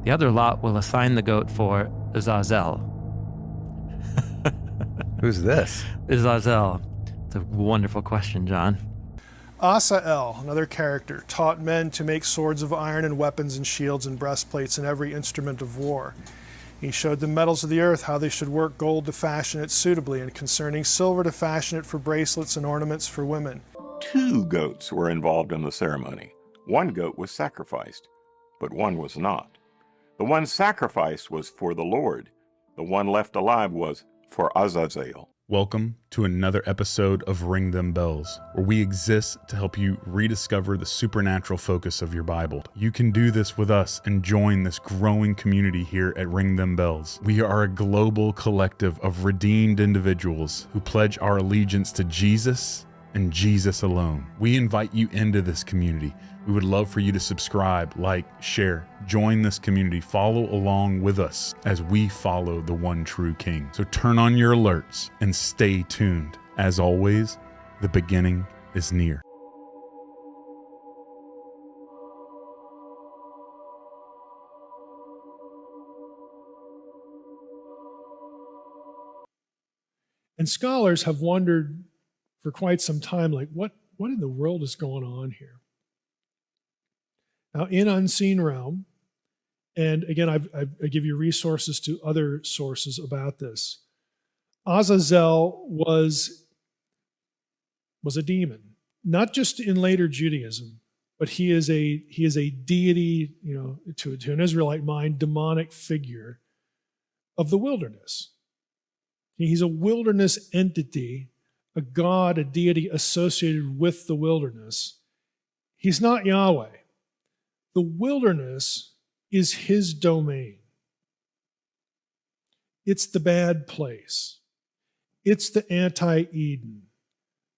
The other lot will assign the goat for Azazel. Who's this? Azazel. It's a wonderful question, John. Azazel, another character, taught men to make swords of iron and weapons and shields and breastplates and every instrument of war. He showed the metals of the earth how they should work gold to fashion it suitably, and concerning silver to fashion it for bracelets and ornaments for women. 2 goats were involved in the ceremony. 1 goat was sacrificed, but 1 was not. The one sacrificed was for the Lord. The one left alive was for Azazel. Welcome to another episode of Ring Them Bells, where we exist to help you rediscover the supernatural focus of your Bible. You can do this with us and join this growing community here at Ring Them Bells. We are a global collective of redeemed individuals who pledge our allegiance to Jesus and Jesus alone. We invite you into this community. We would love for you to subscribe, like, share, join this community, follow along with us as we follow the one true King. So turn on your alerts and stay tuned. As always, the beginning is near. And scholars have wondered for quite some time, like, what in the world is going on here? Now, in Unseen Realm, and again, I give you resources to other sources about this, Azazel was a demon, not just in later Judaism, but he is a deity, to an Israelite mind, demonic figure of the wilderness. He's a wilderness entity, a god, a deity associated with the wilderness. He's not Yahweh. The wilderness is his domain. It's the bad place. It's the anti-Eden.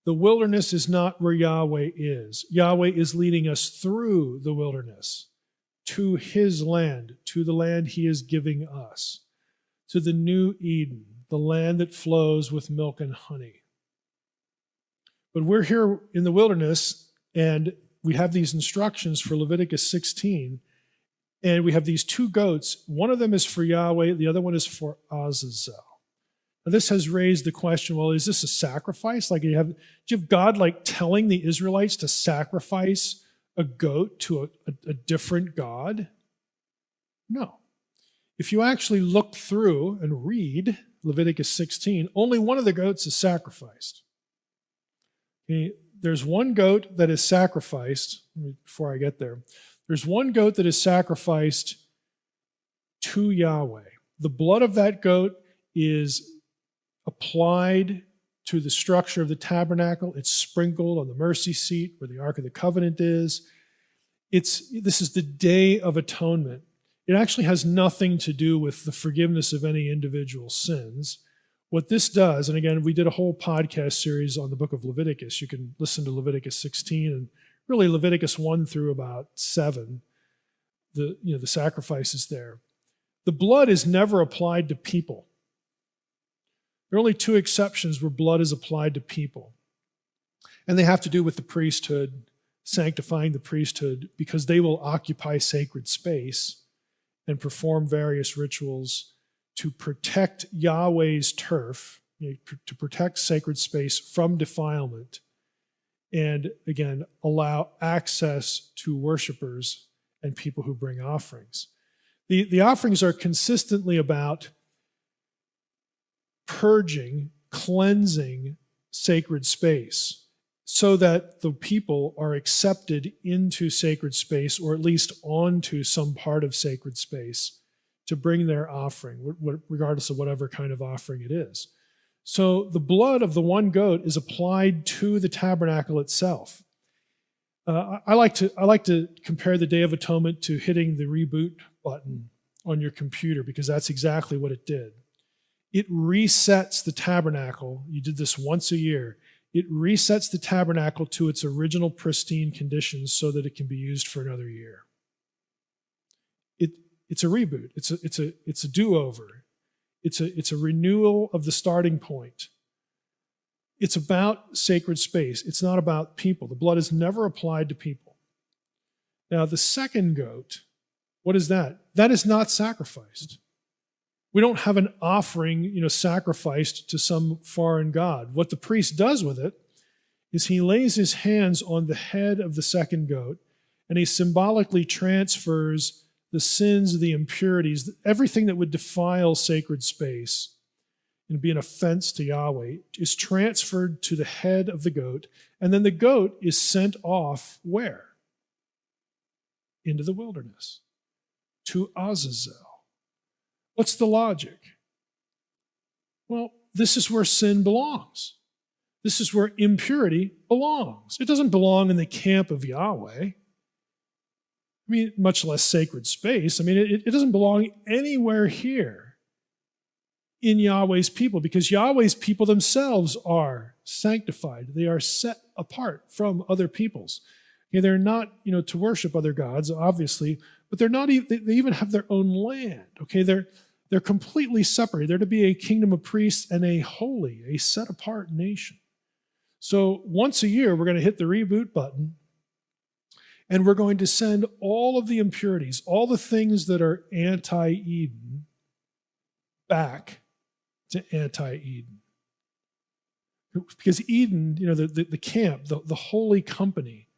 The wilderness is not where Yahweh is. Yahweh is leading us through the wilderness to his land, to the land he is giving us, to the new Eden, the land that flows with milk and honey. But we're here in the wilderness, and we have these instructions for Leviticus 16, and we have these 2 goats. One of them is for Yahweh, the other one is for Azazel. Now, this has raised the question, well, is this a sacrifice? Do you have God telling the Israelites to sacrifice a goat to a different God? No. If you actually look through and read Leviticus 16, only one of the goats is sacrificed. Okay, there's one goat that is sacrificed, before I get there, there's one goat that is sacrificed to Yahweh. The blood of that goat is applied to the structure of the tabernacle. It's sprinkled on the mercy seat where the Ark of the Covenant is. This is the Day of Atonement. It actually has nothing to do with the forgiveness of any individual sins. What this does, and again, we did a whole podcast series on the book of Leviticus. You can listen to Leviticus 16 and really Leviticus 1 through about 7, the sacrifices there. The blood is never applied to people. There are only 2 exceptions where blood is applied to people. And they have to do with the priesthood, sanctifying the priesthood, because they will occupy sacred space and perform various rituals to protect Yahweh's turf, to protect sacred space from defilement, and again, allow access to worshipers and people who bring offerings. The offerings are consistently about purging, cleansing sacred space so that the people are accepted into sacred space, or at least onto some part of sacred space, to bring their offering, regardless of whatever kind of offering it is. So the blood of the one goat is applied to the tabernacle itself. I like to compare the Day of Atonement to hitting the reboot button on your computer, because that's exactly what it did. It resets the tabernacle. You did this once a year. It resets the tabernacle to its original pristine conditions so that it can be used for another year. It's a reboot. It's a do-over. It's a renewal of the starting point. It's about sacred space. It's not about people. The blood is never applied to people. Now, the second goat What is that? That is not sacrificed. We don't have an offering, sacrificed to some foreign god. What the priest does with it is he lays his hands on the head of the second goat, and he symbolically transfers the sins, the impurities, everything that would defile sacred space and be an offense to Yahweh is transferred to the head of the goat, and then the goat is sent off where? Into the wilderness, to Azazel. What's the logic? Well, this is where sin belongs. This is where impurity belongs. It doesn't belong in the camp of Yahweh. Much less sacred space. It doesn't belong anywhere here in Yahweh's people, because Yahweh's people themselves are sanctified. They are set apart from other peoples. They're not, to worship other gods, obviously, but they're not. They even have their own land. They're completely separated. They're to be a kingdom of priests and a holy, a set apart nation. So once a year, we're going to hit the reboot button, and we're going to send all of the impurities, all the things that are anti-Eden, back to anti-Eden. Because Eden, the camp, the holy company,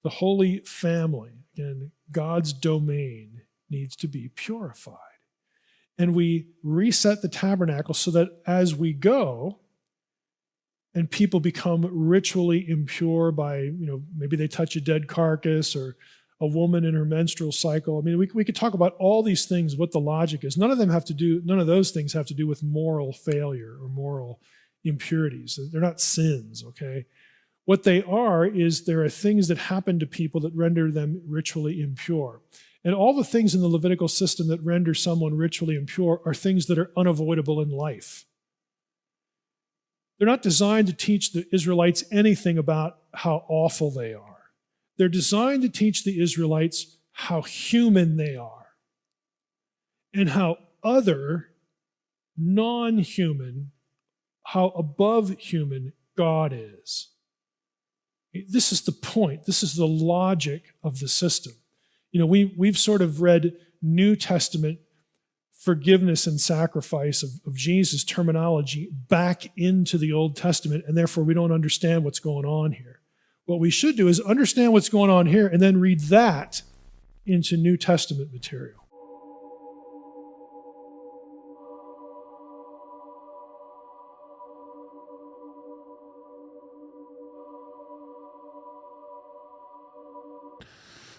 the holy family, and God's domain needs to be purified. And we reset the tabernacle so that as we go, and people become ritually impure by, maybe they touch a dead carcass or a woman in her menstrual cycle. We could talk about all these things, what the logic is. None of those things have to do with moral failure or moral impurities. They're not sins, okay? What they are is there are things that happen to people that render them ritually impure. And all the things in the Levitical system that render someone ritually impure are things that are unavoidable in life. They're not designed to teach the Israelites anything about how awful they are. They're designed to teach the Israelites how human they are and how other, non-human, how above human God is. This is the point. This is the logic of the system. We've sort of read New Testament forgiveness and sacrifice of Jesus' terminology back into the Old Testament, and therefore we don't understand what's going on here. What we should do is understand what's going on here and then read that into New Testament material.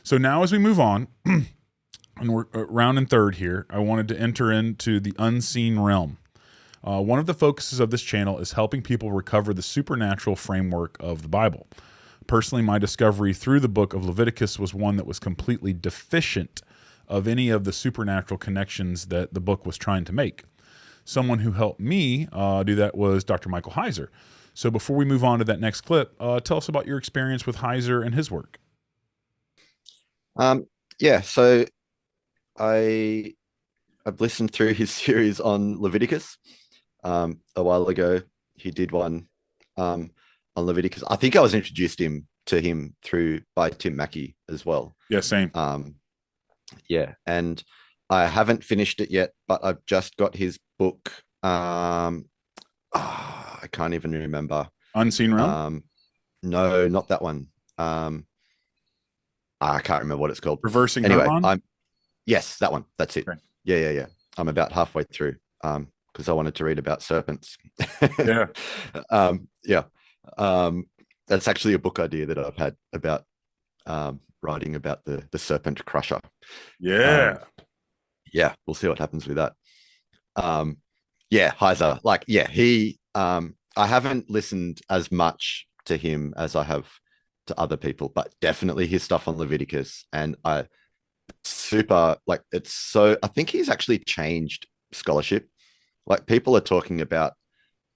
So now as we move on, and we're round and third here, I wanted to enter into the unseen realm. One of the focuses of this channel is helping people recover the supernatural framework of the Bible. Personally, my discovery through the book of Leviticus was one that was completely deficient of any of the supernatural connections that the book was trying to make. Someone who helped me do that was Dr. Michael Heiser. So before we move on to that next clip, tell us about your experience with Heiser and his work. So I've listened through his series on Leviticus. A while ago, he did one on Leviticus. I think I was introduced to him by Tim Mackey as well. Yeah, same. And I haven't finished it yet, but I've just got his book. I can't even remember. Unseen Realm? No, not that one. I can't remember what it's called. Reversing anyway, Harmon? Yes, that one. That's it. Okay. Yeah. I'm about halfway through because I wanted to read about serpents. Yeah. That's actually a book idea that I've had about writing about the serpent crusher. Yeah. We'll see what happens with that. Heiser, he I haven't listened as much to him as I have to other people, but definitely his stuff on Leviticus, and I think he's actually changed scholarship. Like, people are talking about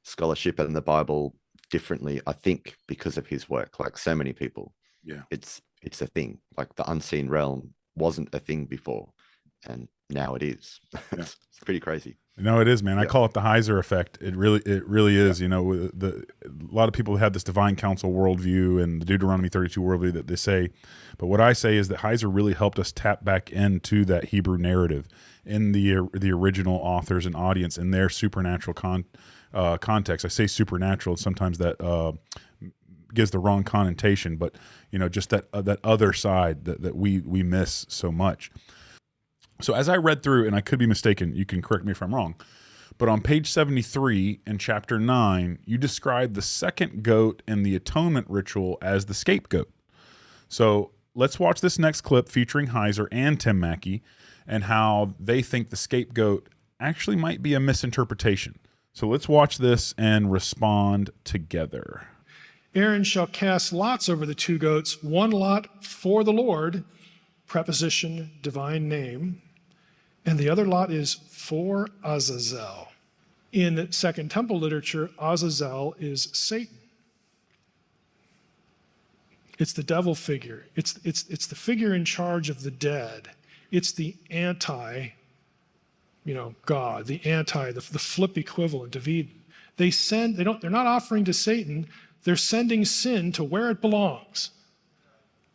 scholarship and the Bible differently, I think, because of his work. Like, so many people. Yeah. It's a thing. Like, the unseen realm wasn't a thing before, and now it is. Yeah. It's pretty crazy. No, it is, man. I Yeah. call it the Heiser effect. It really is. You know, a lot of people have this divine council worldview and the Deuteronomy 32 worldview that they say, but what I say is that Heiser really helped us tap back into that Hebrew narrative in the original authors and audience in their supernatural context. I say supernatural, sometimes that gives the wrong connotation, but you know, just that other side that we miss so much. So as I read through, and I could be mistaken, you can correct me if I'm wrong, but on page 73 in chapter 9, you describe the second goat in the atonement ritual as the scapegoat. So let's watch this next clip featuring Heiser and Tim Mackie and how they think the scapegoat actually might be a misinterpretation. So let's watch this and respond together. Aaron shall cast lots over the two goats, one lot for the Lord, preposition, divine name, and the other lot is for Azazel. In Second Temple literature, Azazel is Satan. It's the devil figure. It's the figure in charge of the dead. It's the anti, God, the flip equivalent of Eden. They're not offering to Satan, they're sending sin to where it belongs.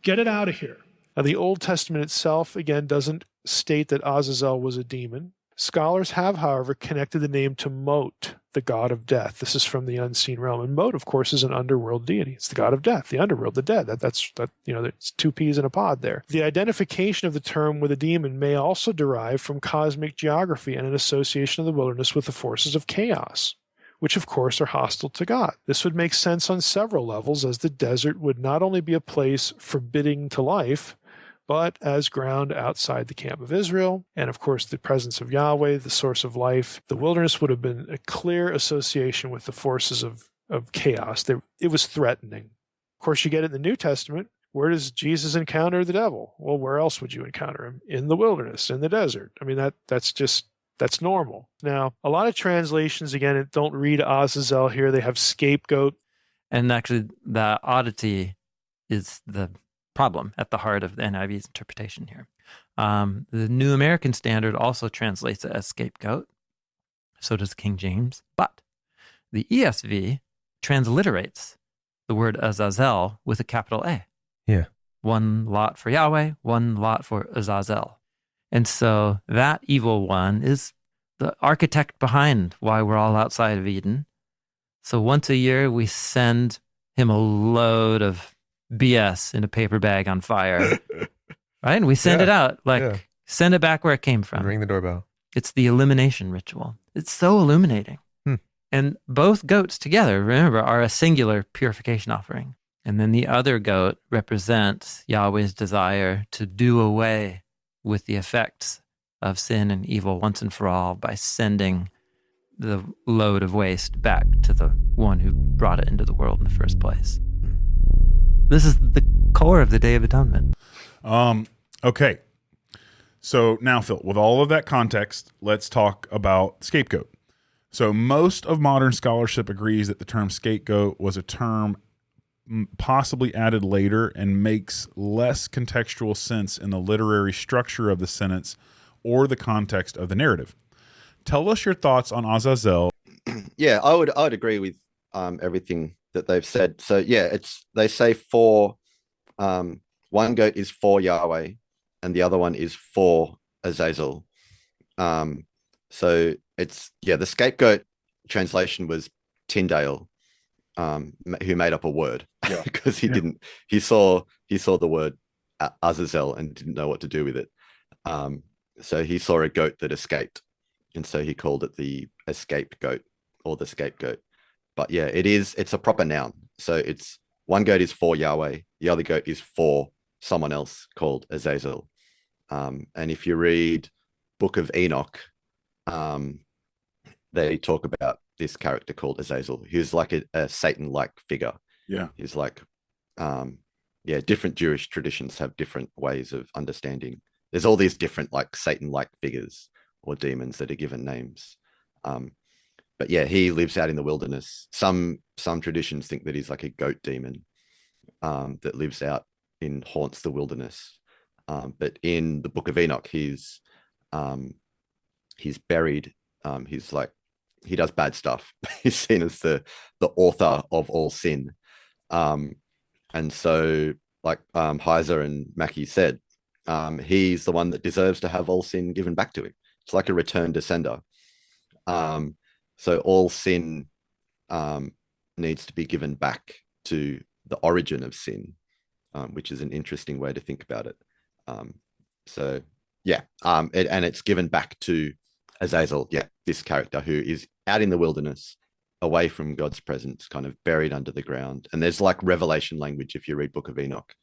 Get it out of here. Now, the Old Testament itself, again, doesn't state that Azazel was a demon. Scholars have, however, connected the name to Mot, the god of death. This is from the unseen realm. And Mot, of course, is an underworld deity. It's the god of death, the underworld, the dead. There's two peas in a pod there. The identification of the term with a demon may also derive from cosmic geography and an association of the wilderness with the forces of chaos, which of course are hostile to God. This would make sense on several levels, as the desert would not only be a place forbidding to life, but as ground outside the camp of Israel, and of course the presence of Yahweh, the source of life. The wilderness would have been a clear association with the forces of chaos. It was threatening. Of course, you get it in the New Testament. Where does Jesus encounter the devil? Well, where else would you encounter him? In the wilderness, in the desert. I mean, that's normal. Now, a lot of translations, again, don't read Azazel here. They have scapegoat. And actually, the oddity is the problem at the heart of the NIV's interpretation here. The New American Standard also translates it as scapegoat. So does King James. But the ESV transliterates the word Azazel with a capital A. Yeah. One lot for Yahweh, one lot for Azazel. And so that evil one is the architect behind why we're all outside of Eden. So once a year, we send him a load of BS in a paper bag on fire, right? And we send it out, send it back where it came from. Ring the doorbell. It's the elimination ritual. It's so illuminating. And both goats together, remember, are a singular purification offering. And then the other goat represents Yahweh's desire to do away with the effects of sin and evil once and for all by sending the load of waste back to the one who brought it into the world in the first place. This is the core of the Day of Atonement. Okay. So now, Phil, with all of that context, let's talk about scapegoat. So most of modern scholarship agrees that the term scapegoat was a term possibly added later and makes less contextual sense in the literary structure of the sentence or the context of the narrative. Tell us your thoughts on Azazel. Yeah, I would agree with everything that they've said. So yeah, they say for one goat is for Yahweh and the other one is for Azazel. So the scapegoat translation was Tyndale, who made up a word because he saw the word Azazel and didn't know what to do with it. So he saw a goat that escaped, and so he called it the escaped goat or the scapegoat. But yeah, it's a proper noun. So it's one goat is for Yahweh, the other goat is for someone else called Azazel. And if you read Book of Enoch, they talk about this character called Azazel, who's like a Satan-like figure. Yeah. He's like, different Jewish traditions have different ways of understanding. There's all these different like Satan-like figures or demons that are given names. But yeah, he lives out in the wilderness. Some traditions think that he's like a goat demon that lives out and haunts the wilderness. But in the Book of Enoch, he's buried He's like, he does bad stuff. He's seen as the author of all sin. And so, like Heiser and Mackie said, he's the one that deserves to have all sin given back to him. It's like a return to sender. So all sin needs to be given back to the origin of sin, which is an interesting way to think about it. And it's given back to Azazel, this character who is out in the wilderness, away from God's presence, kind of buried under the ground. And there's like revelation language if you read Book of Enoch.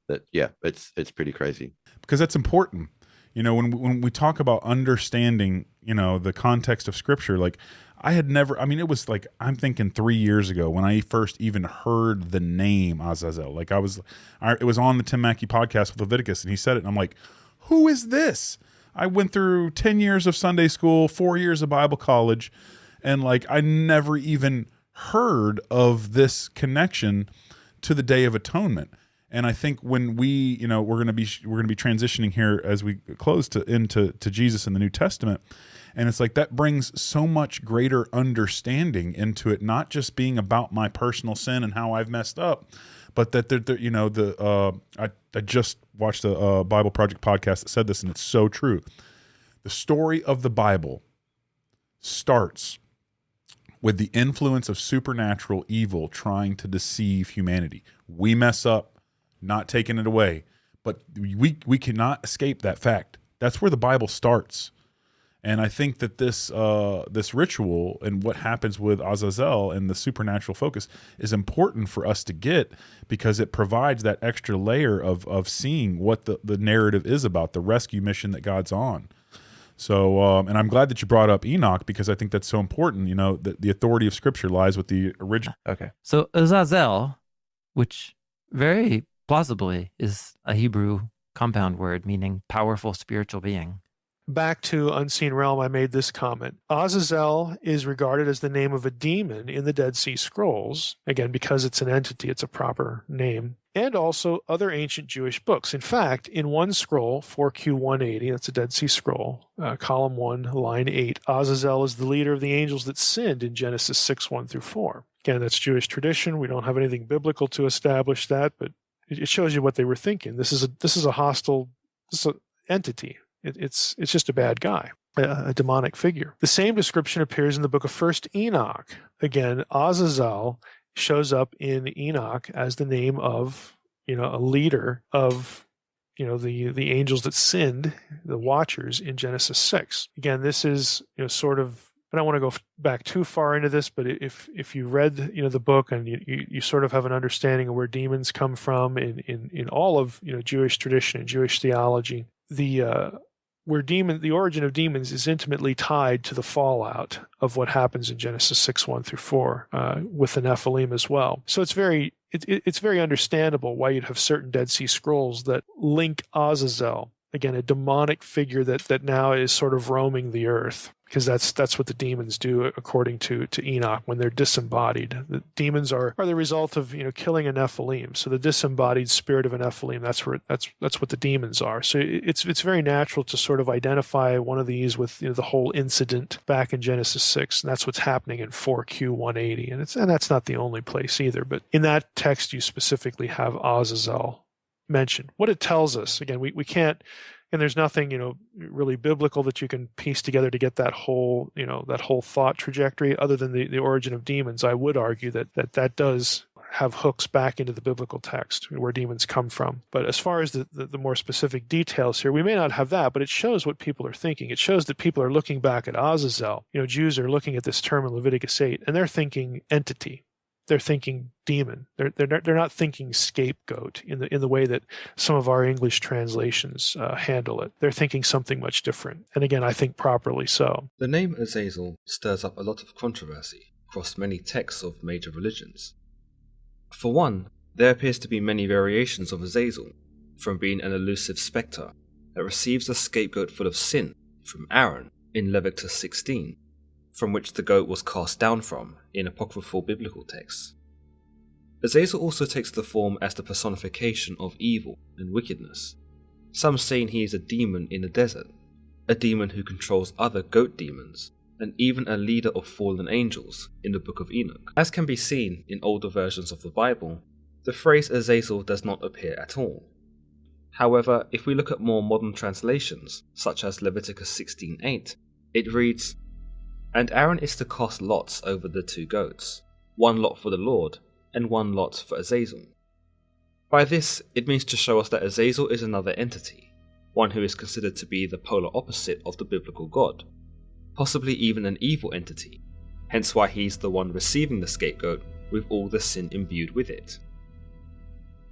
It's pretty crazy. Because that's important. When we talk about understanding, the context of Scripture, like I had never, it was like, I'm thinking 3 years ago when I first even heard the name Azazel. Like it was on the Tim Mackey podcast with Leviticus, and he said it, and I'm like, who is this? I went through 10 years of Sunday school, 4 years of Bible college, and like I never even heard of this connection to the Day of Atonement. And I think when we're going to be transitioning here as we close into Jesus in the New Testament, and it's like that brings so much greater understanding into it, not just being about my personal sin and how I've messed up, but that I just watched a Bible Project podcast that said this, and it's so true. The story of the Bible starts with the influence of supernatural evil trying to deceive humanity. We mess up, not taking it away, but we cannot escape that fact. That's where the Bible starts. And I think that this ritual and what happens with Azazel and the supernatural focus is important for us to get, because it provides that extra layer of seeing what the narrative is about, the rescue mission that God's on. So, and I'm glad that you brought up Enoch, because I think that's so important. The authority of Scripture lies with the original. Okay. So Azazel, which very plausibly is a Hebrew compound word meaning powerful spiritual being. Back to Unseen Realm, I made this comment. Azazel is regarded as the name of a demon in the Dead Sea Scrolls, again, because it's an entity, it's a proper name, and also other ancient Jewish books. In fact, in one scroll, 4Q180, that's a Dead Sea Scroll, column 1, line 8, Azazel is the leader of the angels that sinned in Genesis 6, 1 through 4. Again, that's Jewish tradition. We don't have anything biblical to establish that, but it shows you what they were thinking. This is a hostile entity. It's just a bad guy, a demonic figure. The same description appears in the book of 1st Enoch. Again, Azazel shows up in Enoch as the name of, a leader of, the angels that sinned, the watchers in Genesis 6. Again, this is, sort of, I don't want to go back too far into this, but if you read, the book and you sort of have an understanding of where demons come from in all of, Jewish tradition and Jewish theology, the origin of demons is intimately tied to the fallout of what happens in Genesis 6, 1 through 4, with the Nephilim as well. So it's very understandable why you'd have certain Dead Sea Scrolls that link Azazel, again, a demonic figure that now is sort of roaming the earth, because that's what the demons do according to Enoch when they're disembodied. The demons are the result of killing a Nephilim. So the disembodied spirit of a Nephilim, that's what the demons are. So it's very natural to sort of identify one of these with the whole incident back in Genesis 6, and that's what's happening in 4Q180. And that's not the only place either, but in that text you specifically have Azazel mentioned. What it tells us, again, we can't, and there's nothing really biblical that you can piece together to get that whole thought trajectory other than the origin of demons. I would argue that does have hooks back into the biblical text where demons come from. But as far as the more specific details here, we may not have that, but it shows what people are thinking. It shows that people are looking back at Azazel. Jews are looking at this term in Leviticus 8 and they're thinking entity. They're thinking demon. They're not thinking scapegoat in the way that some of our English translations handle it. They're thinking something much different. And again, I think properly so. The name Azazel stirs up a lot of controversy across many texts of major religions. For one, there appears to be many variations of Azazel, from being an elusive spectre that receives a scapegoat full of sin from Aaron in Leviticus 16, from which the goat was cast down from in apocryphal biblical texts. Azazel also takes the form as the personification of evil and wickedness, some saying he is a demon in the desert, a demon who controls other goat demons, and even a leader of fallen angels in the Book of Enoch. As can be seen in older versions of the Bible, the phrase Azazel does not appear at all. However, if we look at more modern translations, such as Leviticus 16:8, it reads, "And Aaron is to cast lots over the 2 goats, 1 lot for the Lord, and 1 lot for Azazel." By this, it means to show us that Azazel is another entity, one who is considered to be the polar opposite of the biblical God, possibly even an evil entity, hence why he's the one receiving the scapegoat with all the sin imbued with it.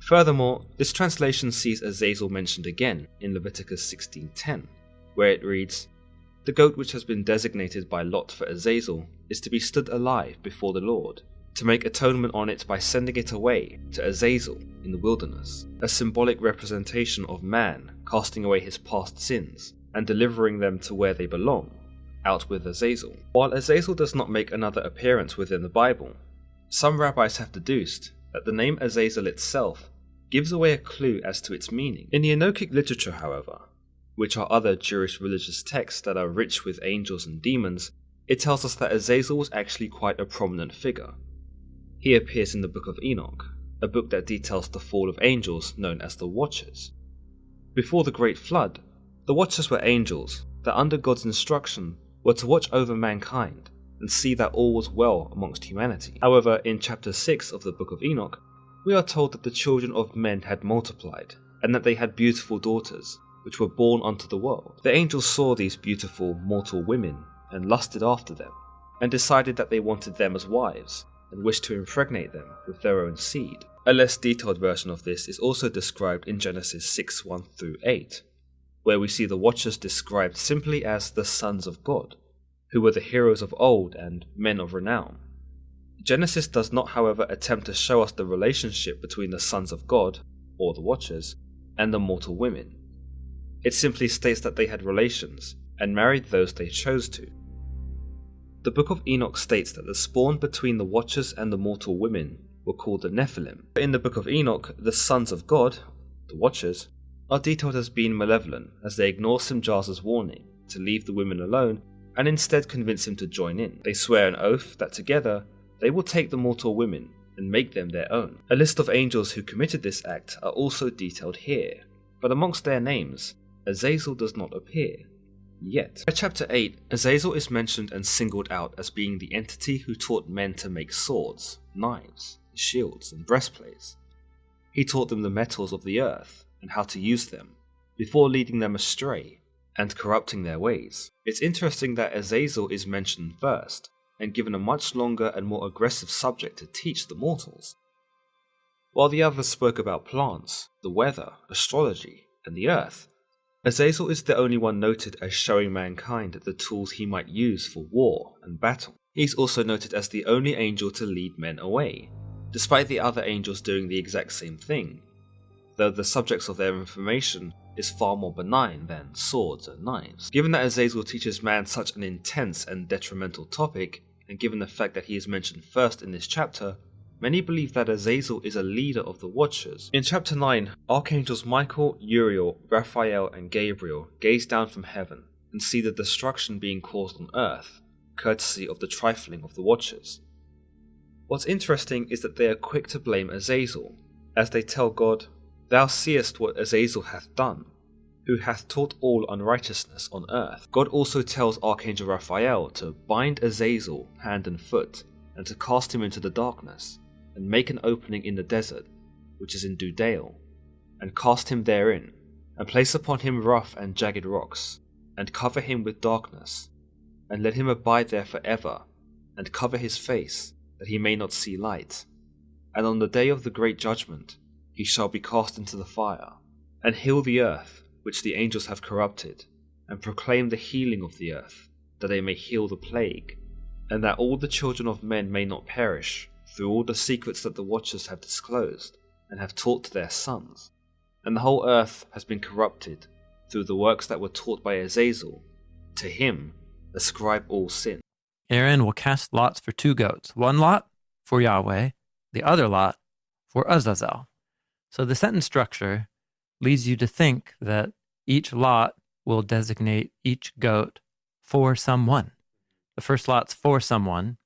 Furthermore, this translation sees Azazel mentioned again in Leviticus 16:10, where it reads, "The goat which has been designated by lot for Azazel is to be stood alive before the Lord, to make atonement on it by sending it away to Azazel in the wilderness," a symbolic representation of man casting away his past sins and delivering them to where they belong, out with Azazel. While Azazel does not make another appearance within the Bible, some rabbis have deduced that the name Azazel itself gives away a clue as to its meaning. In the Enochic literature, however, which are other Jewish religious texts that are rich with angels and demons, it tells us that Azazel was actually quite a prominent figure. He appears in the Book of Enoch, a book that details the fall of angels known as the Watchers. Before the Great Flood, the Watchers were angels that under God's instruction were to watch over mankind and see that all was well amongst humanity. However, in chapter 6 of the Book of Enoch, we are told that the children of men had multiplied, and that they had beautiful daughters, which were born unto the world. The angels saw these beautiful mortal women, and lusted after them, and decided that they wanted them as wives, and wished to impregnate them with their own seed. A less detailed version of this is also described in Genesis 6:1-8, where we see the Watchers described simply as the sons of God, who were the heroes of old and men of renown. Genesis does not, however, attempt to show us the relationship between the sons of God, or the Watchers, and the mortal women. It simply states that they had relations, and married those they chose to. The Book of Enoch states that the spawn between the Watchers and the mortal women were called the Nephilim. In the Book of Enoch, the sons of God, the Watchers, are detailed as being malevolent, as they ignore Simjaza's warning to leave the women alone and instead convince him to join in. They swear an oath that together they will take the mortal women and make them their own. A list of angels who committed this act are also detailed here, but amongst their names, Azazel does not appear, yet. By chapter 8, Azazel is mentioned and singled out as being the entity who taught men to make swords, knives, shields, and breastplates. He taught them the metals of the earth and how to use them, before leading them astray and corrupting their ways. It's interesting that Azazel is mentioned first, and given a much longer and more aggressive subject to teach the mortals. While the others spoke about plants, the weather, astrology, and the earth, Azazel is the only one noted as showing mankind the tools he might use for war and battle. He's also noted as the only angel to lead men away, despite the other angels doing the exact same thing, though the subjects of their information is far more benign than swords and knives. Given that Azazel teaches man such an intense and detrimental topic, and given the fact that he is mentioned first in this chapter, many believe that Azazel is a leader of the Watchers. In chapter 9, Archangels Michael, Uriel, Raphael, and Gabriel gaze down from heaven and see the destruction being caused on earth, courtesy of the trifling of the Watchers. What's interesting is that they are quick to blame Azazel, as they tell God, "Thou seest what Azazel hath done, who hath taught all unrighteousness on earth." God also tells Archangel Raphael to bind Azazel hand and foot, and to cast him into the darkness, and make an opening in the desert, which is in Dudale, and cast him therein, and place upon him rough and jagged rocks, and cover him with darkness, and let him abide there forever, and cover his face, that he may not see light. And on the day of the great judgment he shall be cast into the fire, and heal the earth, which the angels have corrupted, and proclaim the healing of the earth, that they may heal the plague, and that all the children of men may not perish, through all the secrets that the Watchers have disclosed, and have taught to their sons. And the whole earth has been corrupted, through the works that were taught by Azazel. To him ascribe all sin. Aaron will cast lots for 2 goats, 1 lot for Yahweh, the other lot for Azazel. So the sentence structure leads you to think that each lot will designate each goat for someone. The first lot's for someone,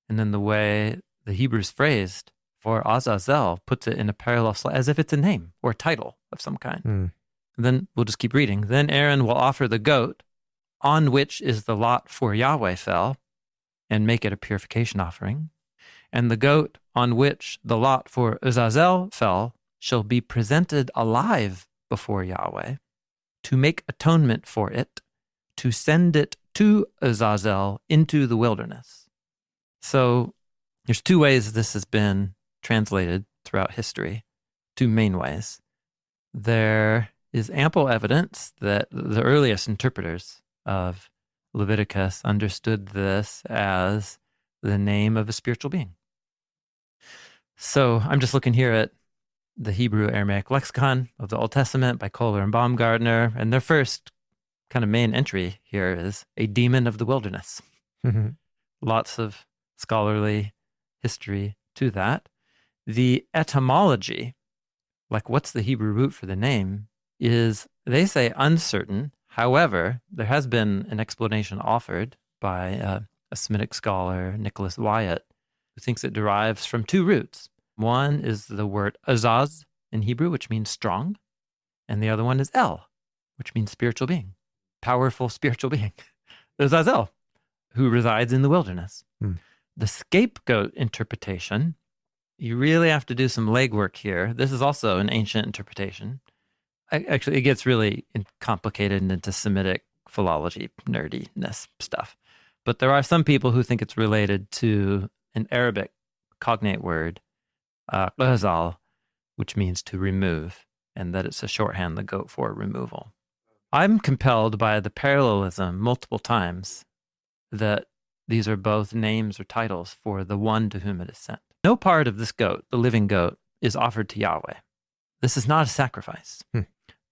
and then the way the Hebrew's phrased for Azazel puts it in a parallel slot as if it's a name or a title of some kind. And then we'll just keep reading. Then Aaron will offer the goat on which is the lot for Yahweh fell and make it a purification offering. And the goat on which the lot for Azazel fell shall be presented alive before Yahweh to make atonement for it, to send it to Azazel into the wilderness. So there's two ways this has been translated throughout history, two main ways. There is ample evidence that the earliest interpreters of Leviticus understood this as the name of a spiritual being. So I'm just looking here at the Hebrew Aramaic lexicon of the Old Testament by Kohler and Baumgartner, and their first kind of main entry here is a demon of the wilderness. Lots of scholarly history to that. The etymology, like what's the Hebrew root for the name, is, they say, uncertain. However, there has been an explanation offered by a Semitic scholar, Nicholas Wyatt, who thinks it derives from two roots. One is the word azaz in Hebrew, which means strong, and the other one is el, which means spiritual being, powerful spiritual being. Azazel, who resides in the wilderness. The scapegoat interpretation, you really have to do some legwork here. This is also an ancient interpretation. Actually, it gets really complicated into Semitic philology, nerdiness stuff. But there are some people who think it's related to an Arabic cognate word, ghazal, which means to remove, and that it's a shorthand, the goat, for removal. I'm compelled by the parallelism multiple times that these are both names or titles for the one to whom it is sent. No part of this goat, the living goat, is offered to Yahweh. This is not a sacrifice.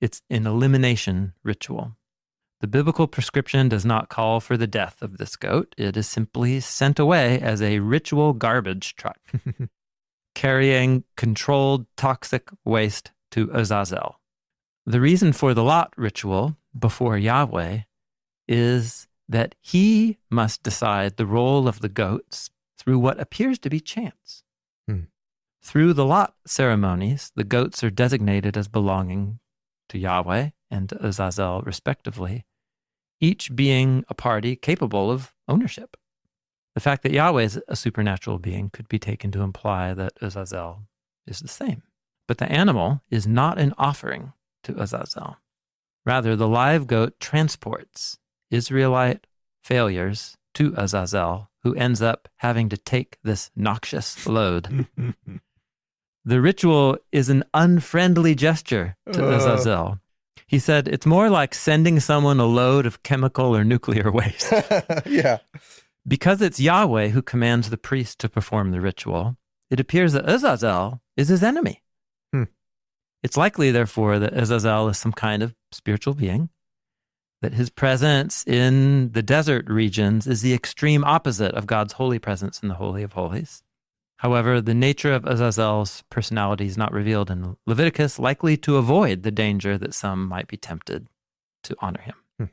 It's an elimination ritual. The biblical prescription does not call for the death of this goat. It is simply sent away as a ritual garbage truck, carrying controlled toxic waste to Azazel. The reason for the lot ritual before Yahweh is that he must decide the role of the goats through what appears to be chance. Through the lot ceremonies, the goats are designated as belonging to Yahweh and to Azazel, respectively, each being a party capable of ownership. The fact that Yahweh is a supernatural being could be taken to imply that Azazel is the same. But the animal is not an offering to Azazel. Rather, the live goat transports Israelite failures to Azazel, who ends up having to take this noxious load. The ritual is an unfriendly gesture to Azazel. He said, it's more like sending someone a load of chemical or nuclear waste. Yeah. Because it's Yahweh who commands the priest to perform the ritual, it appears that Azazel is his enemy. It's likely, therefore, that Azazel is some kind of spiritual being, that his presence in the desert regions is the extreme opposite of God's holy presence in the Holy of Holies. However, the nature of Azazel's personality is not revealed in Leviticus, likely to avoid the danger that some might be tempted to honor him.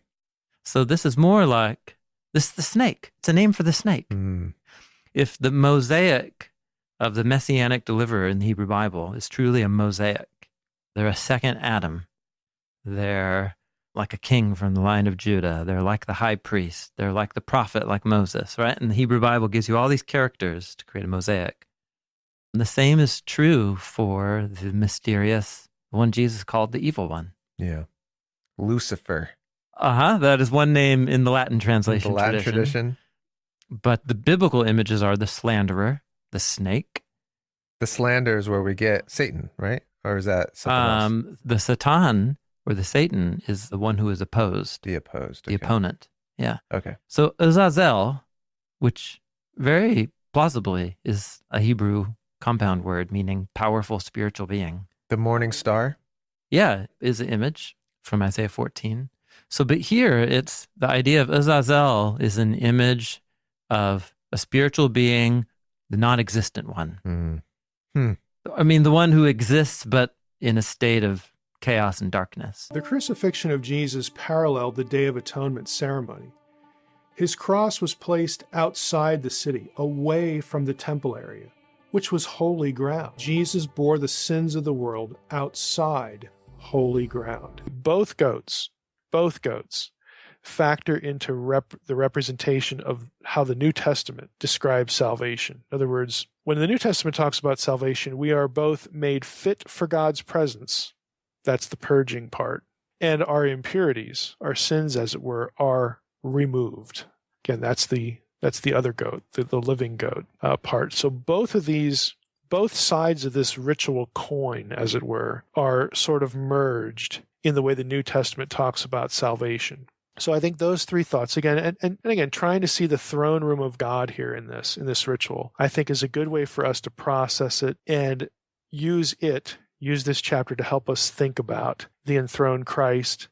So this is more like, this is the snake. It's a name for the snake. If the mosaic of the messianic deliverer in the Hebrew Bible is truly a mosaic, they're a second Adam. They're like a king from the line of Judah. They're like the high priest. They're like the prophet, like Moses, right? And the Hebrew Bible gives you all these characters to create a mosaic. And the same is true for the mysterious one Jesus called the evil one. Yeah. Lucifer. That is one name in the Latin translation The Latin tradition. But the biblical images are the slanderer, the snake. The slander is where we get Satan, right? Or is that something else? The Satan, or the Satan, is the one who is opposed. The opposed. The opponent. Yeah. Okay. So Azazel, which very plausibly is a Hebrew compound word meaning powerful spiritual being. The morning star? Yeah, is an image from Isaiah 14. So, but here it's the idea of Azazel is an image of a spiritual being, the non-existent one. I mean, the one who exists, but in a state of chaos and darkness. The crucifixion of Jesus paralleled the Day of Atonement ceremony. His cross was placed outside the city, away from the temple area, which was holy ground. Jesus bore the sins of the world outside holy ground. Both goats factor into the representation of how the New Testament describes salvation. In other words, when the New Testament talks about salvation, we are both made fit for God's presence, that's the purging part, and our impurities, our sins as it were, are removed. Again, that's the other goat, the living goat part. So both sides of this ritual coin, as it were, are sort of merged in the way the New Testament talks about salvation. So I think those three thoughts, again, and again, trying to see the throne room of God here in this ritual, I think is a good way for us to process it and use this chapter to help us think about the enthroned Christ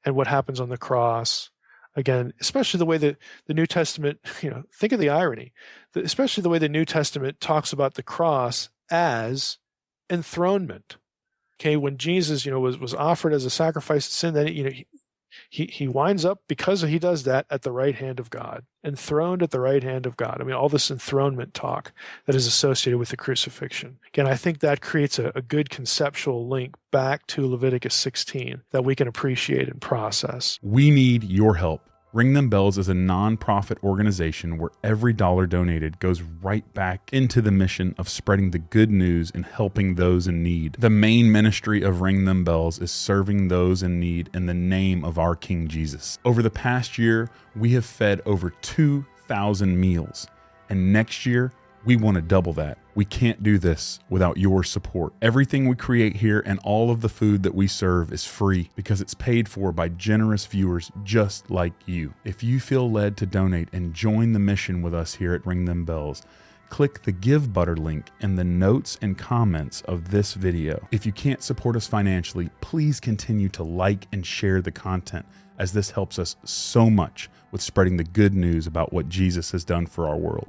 and what happens on the cross. Again, especially the way that the New Testament, think of the irony, especially the way the New Testament talks about the cross as enthronement. Okay, when Jesus, was offered as a sacrifice of sin, then he winds up, because he does that, at the right hand of God, enthroned at the right hand of God. I mean, all this enthronement talk that is associated with the crucifixion. Again, I think that creates a good conceptual link back to Leviticus 16 that we can appreciate and process. We need your help. Ring Them Bells is a non-profit organization where every dollar donated goes right back into the mission of spreading the good news and helping those in need. The main ministry of Ring Them Bells is serving those in need in the name of our King Jesus. Over the past year, we have fed over 2,000 meals, and next year, we want to double that. We can't do this without your support. Everything we create here and all of the food that we serve is free because it's paid for by generous viewers just like you. If you feel led to donate and join the mission with us here at Ring Them Bells, click the Give Butter link in the notes and comments of this video. If you can't support us financially, please continue to like and share the content, as this helps us so much with spreading the good news about what Jesus has done for our world.